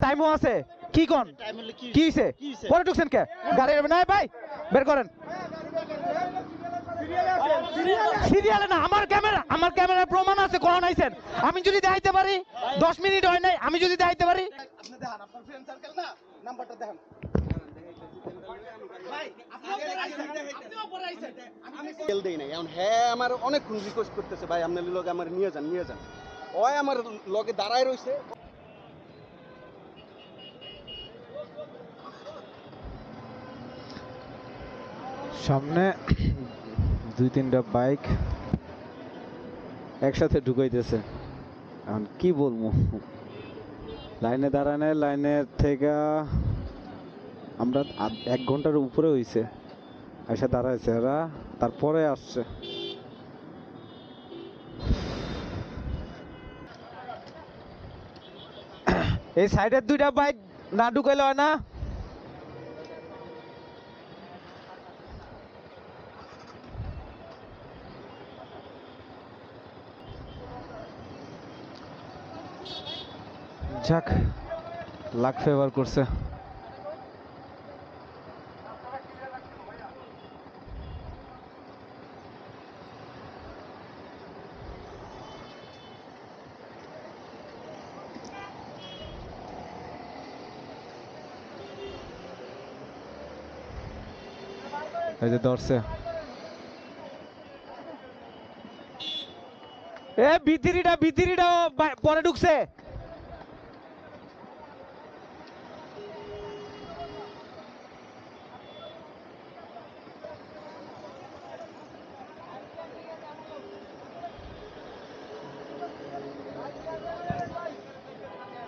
টাইমও আছে কি কোন কি হইছে পরে ঢুকছেন কে গাড়ি না ভাই বের করেন সিরিয়ালে না আমার ক্যামেরা প্রমাণ আছে কোন আইছেন আমি যদি দেখাইতে পারি 10 মিনিট হয় নাই আমি যদি দেখাইতে পারি আপনি দেখান আপনার ফ্রেন্ড সার্কেল না নাম্বারটা দেখান ভাই আমি তেল দেই নাই এখন হ্যাঁ আমার অনেকক্ষণ রিকোয়েস্ট করতেছে ভাই আপনার লগে আমার নিয়ে যান ওই আমার লগে দাঁড়ায় রইছে সামনে 2-3টা বাইক একসাথে ঢুকাইতেছে এখন কি বলবো লাইনে দাঁড়ানো লাইনের থেকে আমরা 1 ঘন্টার উপরে হইছে এসে দাঁড়াইছে এরা তারপরে আসছে এই সাইডের 2টা বাইক না ঢুকাইলে হয় না যাক লাক ফেভার করছে এই যে ধরছে এ ভিতরিটা পরে ঢুকছে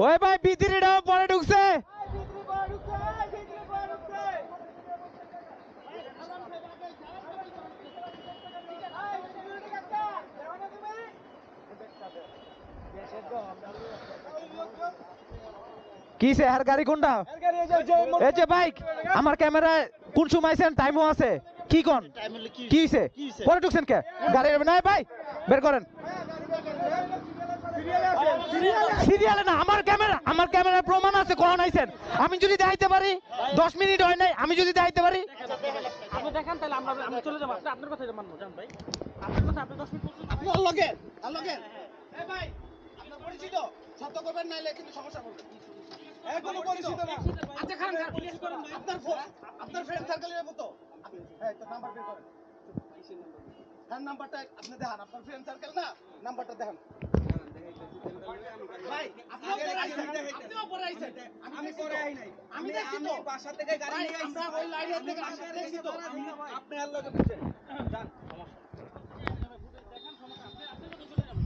ওই ভাই ভিতরিটা পরে ঢুকছে কিসে আর গাড়ি কোনটা এই যে বাইক আমার ক্যামেরায় কোন সময় আইছেন টাইমও আছে কি কোন কি হইছে পরে ঢুকছেন কে গাড়ি না ভাই বের করেন সিরিয়ালে না আমার ক্যামেরা প্রমাণ আছে কোন আইছেন আমি যদি দেখাইতে পারি 10 মিনিট হয় নাই আমি যদি দেখাইতে পারি আপনি দেখান তাহলে আমরা চলে যাব আপনার কথা মানবো জান ভাই আপনার কথা আপনি 10 মিনিট আপনি লগে এই ভাই আপনার পরিচিত সত্য করবেন নাইলে কিন্তু সমস্যা হবে কোনো পরিচিত না আচ্ছা খান পুলিশ করেন ভাই আপনার ফ্রেন্ড সার্কেলের মতো হ্যাঁ তো নাম্বার বের করেন হ্যাঁ নাম্বারটা আপনি দেখান আপনার ফ্রেন্ড সার্কেল না নাম্বারটা দেখান ভাই আপনিও পরে আইছেন আমি পরে আই নাই আমি দেখছি তো বাসা থেকে গাড়ি নিয়ে আইছি আমরা ওই লাইনে থেকে আসি দেখছি তো আপনি আর লগে বুঝছেন জান দেখেন সমস্যা আপনি তো চলে যাবেন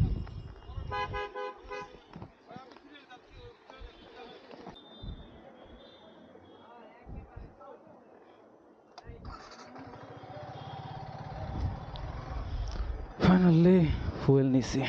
ফাইনালি ফুয়েল নিছি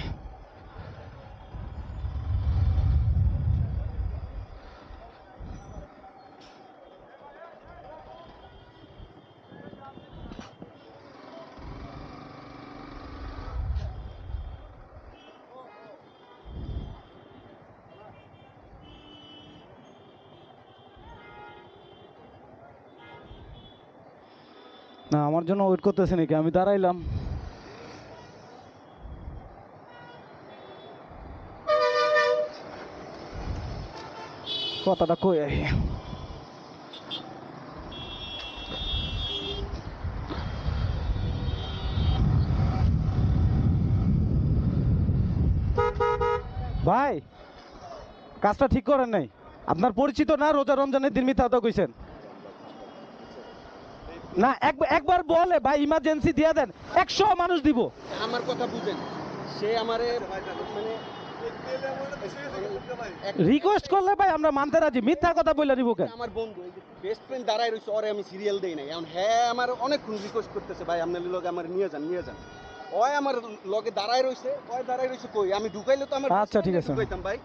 না আমার জন্য ওয়েট করতেছে নাকি আমি দাঁড়াইলাম কথাটা কই আই ভাই কাজটা ঠিক করেন নাই আপনার পরিচিত না রোজা রমজানের দিন মিথ্যা কথা কইছেন না একবার বলে ভাই ইমার্জেন্সি দিয়া দেন 100 মানুষ দিব আমার কথা বুঝেন সে আমারে মানে রিকোয়েস্ট করলে ভাই আমরা মানতে রাজি মিথ্যা কথা বলে দিব কেন আমার বন্ধু এই বেস্ট ফ্রেন্ড দাঁড়ায় রইছে ওরে আমি সিরিয়াল দেই নাই এখন হ্যাঁ আমার অনেকক্ষণ রিকোয়েস্ট করতেছে ভাই আপনার লগে আমার নিয়ে যান ওই আমার লগে দাঁড়ায় রইছে কই আমি ঢুকাইলে তো আমার আচ্ছা ঠিক আছে ঢুকাইতাম ভাই